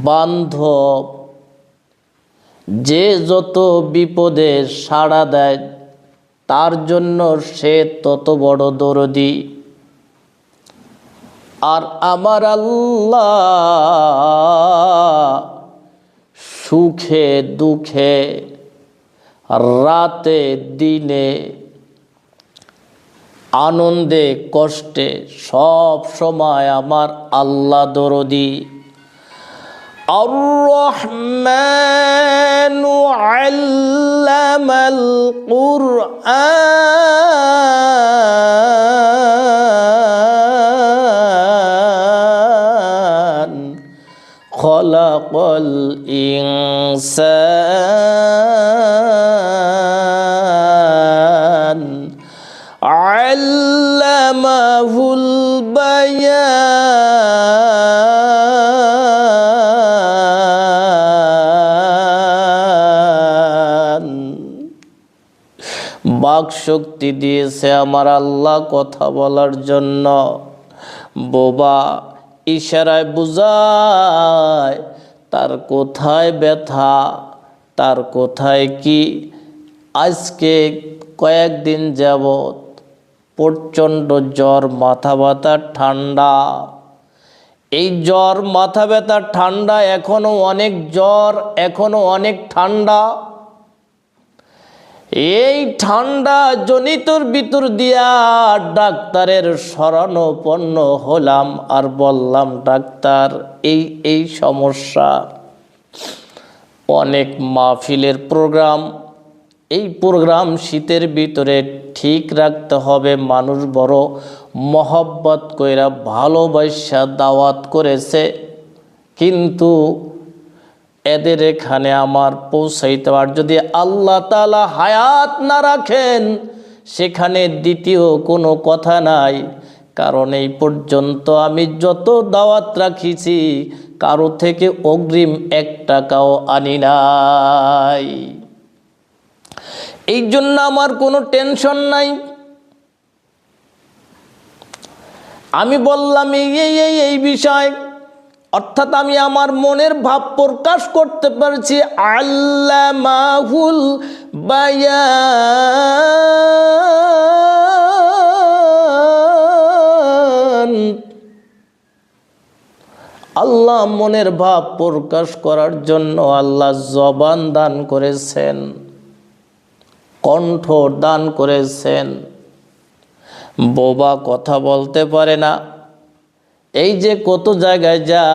বান্ধব, যে যত বিপদে সাড়া দেয় তার জন্য সে তত বড় দরদি। আর আমার আল্লাহ সুখে দুঃখে রাতে দিনে আনন্দে কষ্টে সব সময় আমার আল্লাহ দরদি। আর রহমানু আল্লামাল কুরআন খলাকাল ইনসান আল্লামাহুল বায়ান। বাক শক্তি দিয়েছে আমার আল্লাহ কথা বলার জন্য। বোবা ইশারায় বুঝায় তার কোথায় ব্যথা, তার কোথায় কি। আজকে কয়েকদিন যাবত প্রচণ্ড জ্বর, মাথা ব্যথা, ঠান্ডা। এই জ্বর, মাথা ব্যথা, ঠান্ডা, এখনো অনেক জ্বর, এখনো অনেক ঠান্ডা। এই ঠান্ডা জনিতর ভিতর দিয়া ডাক্তারের শরণাপন্ন হলাম আর বললাম, ডাক্তার এই সমস্যা। অনেক মাহফিলের প্রোগ্রাম, এই প্রোগ্রাম শীতের ভিতরে ঠিক রাখতে হবে। মানুষ বড় মহব্বত কইরা ভালোবাসা দাওয়াত করেছে, কিন্তু এদের এখানে আমার পৌঁছাইতে পার যদি আল্লাহ তাআলা হায়াত না রাখেন, সেখানে দ্বিতীয় কোনো কথা নাই। কারণ এই পর্যন্ত আমি যত দাওয়াত রাখিছি কারো থেকে অগ্রিম 1 টাকাও আনি নাই। এই জন্য আমার কোনো টেনশন নাই। আমি বললাম এই বিষয়, অর্থাৎ আমি আমার মনের ভাব প্রকাশ করতে পারছি। আল্লামাহুল বায়ান। আল্লাহ মনের ভাব প্রকাশ করার জন্য আল্লাহ জবান দান করেছেন, কণ্ঠ দান করেছেন। বোবা কথা বলতে পারে না, এই যে কত জায়গায় যা